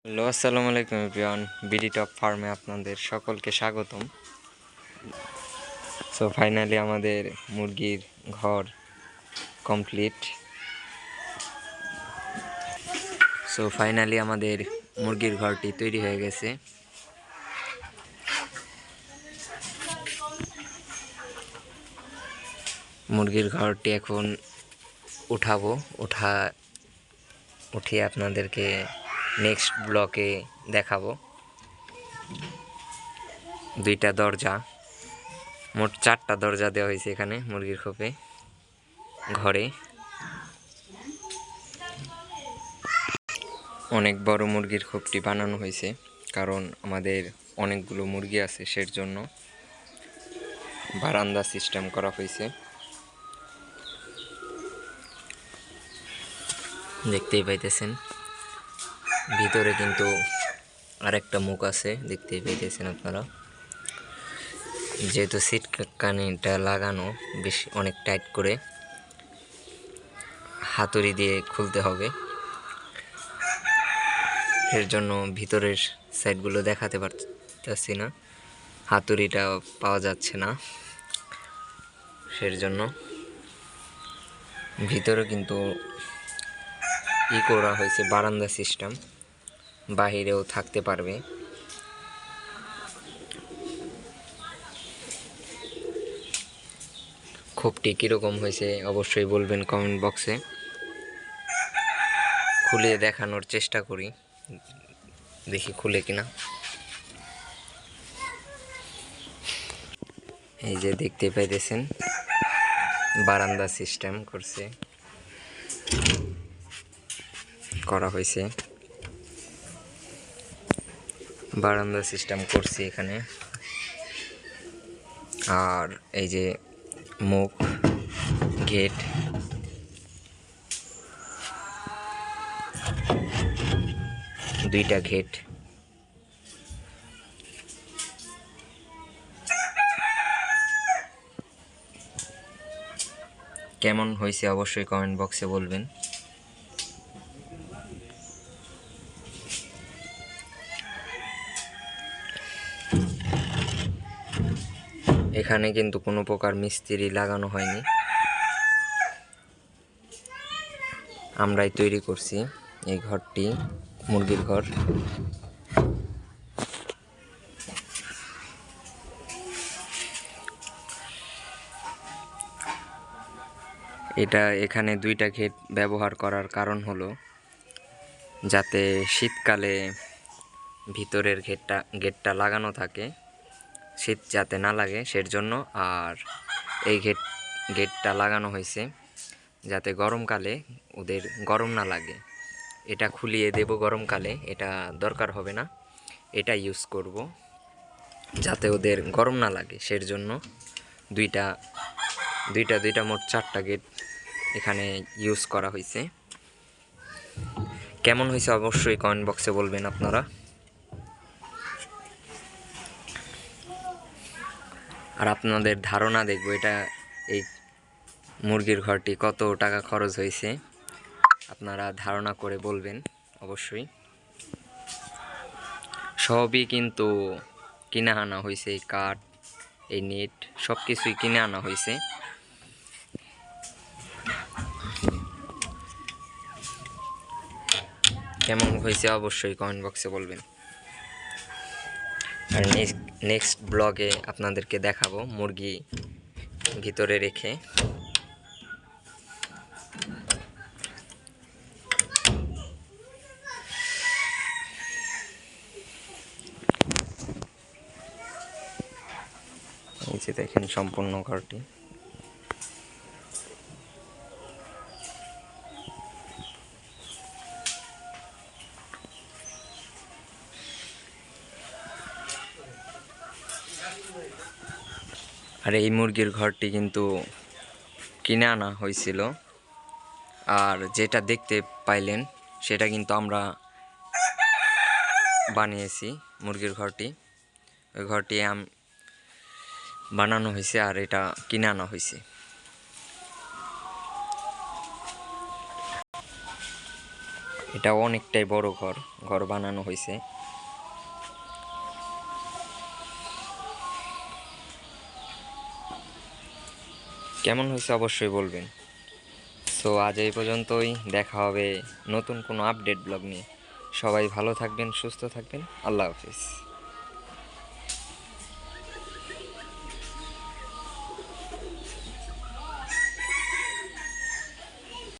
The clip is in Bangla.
হ্যালো, আসসালামু আলাইকুম এভরিওয়ান। বিডি টপ ফার্মে আপনাদের সকলকে স্বাগতম। সো ফাইনালি আমাদের মুরগির ঘর কমপ্লিট। আমাদের মুরগির ঘরটি তৈরি হয়ে গেছে। মুরগির ঘরটি এখন উঠিয়ে আপনাদেরকে নেক্সট ব্লকে দেখাবো। দুইটা দরজা, মোট 4টা দরজা দেওয়া হয়েছে এখানে মুরগির খোপে ঘরে। অনেক বড় মুরগির খোপটি বানানো হয়েছে, কারণ আমাদের অনেকগুলো মুরগি আছে, সের জন্য বারান্দা সিস্টেম করা হয়েছে। দেখতেই পাইতেছেন ভিতরে কিন্তু আরেকটা মুখ আছে, দেখতেই পাইতেছেন আপনারা। যেহেতু সিট কানিটা লাগানো বেশি অনেক টাইট করে হাতুড়ি দিয়ে খুলতে হবে, এর জন্য ভিতরের সাইডগুলো দেখাতে পারতেছি না, হাতুড়িটা পাওয়া যাচ্ছে না, সের জন্য ভিতরে কিন্তু করা হয়েছে বারান্দা সিস্টেম, বাহিরেও থাকতে পারবে। খোপটি কীরকম হয়েছে অবশ্যই বলবেন কমেন্ট বক্সে। খুলে দেখানোর চেষ্টা করি, দেখি খুলে কিনা। এই যে দেখতে পাইতেছেন বারান্দা সিস্টেম করা হয়েছে, বারান্দা সিস্টেম করছি এখানে। আর এই যে মুখ, গেট, দুইটা গেট। কেমন হয়েছে অবশ্যই কমেন্ট বক্সে বলবেন। এখানে কিন্তু কোনো প্রকার মিস্ত্রি লাগানো হয়নি, আমরাই তৈরি করছি এই ঘরটি, মুরগির ঘর। এখানে দুইটা গেট ব্যবহার করার কারণ হলো যাতে শীতকালে ভিতরের গেটটা লাগানো থাকে, শীত যাতে না লাগে সের জন্য। আর এই গেটটা লাগানো হয়েছে যাতে গরমকালে ওদের গরম না লাগে। এটা খুলিয়ে দেব গরমকালে, এটা দরকার হবে না, এটা ইউজ করব যাতে ওদের গরম না লাগে, সের জন্য দুইটা মোট 4টা গেট এখানে ইউজ করা হয়েছে। কেমন হয়েছে অবশ্যই কমেন্ট বক্সে বলবেন আপনারা। আর আপনাদের ধারণা দেখব এই মুরগির ঘরটি কত টাকা খরচ হয়েছে, আপনারা ধারণা করে বলবেন অবশ্যই। সবই কিন্তু কিনে আনা হয়েছে, এই কাঠ, এই নেট, সব কিছুই কিনে আনা হয়েছে। কেমন হয়েছে অবশ্যই কমেন্ট বক্সে বলবেন। আর নেক্সট ব্লগে আপনাদেরকে দেখাবো মুরগি ভিতরে রেখে। এই যে দেখেন সম্পূর্ণ ঘরটি। আর এই মুরগির ঘরটি কিন্তু কিনে আনা হয়েছিল, আর যেটা দেখতে পাইলেন সেটা কিন্তু আমরা বানিয়েছি মুরগির ঘরটি। ওই ঘরটি বানানো হয়েছে আর এটা কিনে আনা হয়েছে। এটা অনেকটাই বড় ঘর, ঘর বানানো হয়েছে। কেমন হয়েছে অবশ্যই বলবেন। সো আজ এই পর্যন্তই, দেখা হবে নতুন কোনো আপডেট ব্লগ নিয়ে। সবাই ভালো থাকবেন, সুস্থ থাকবেন, আল্লাহ হাফিজ।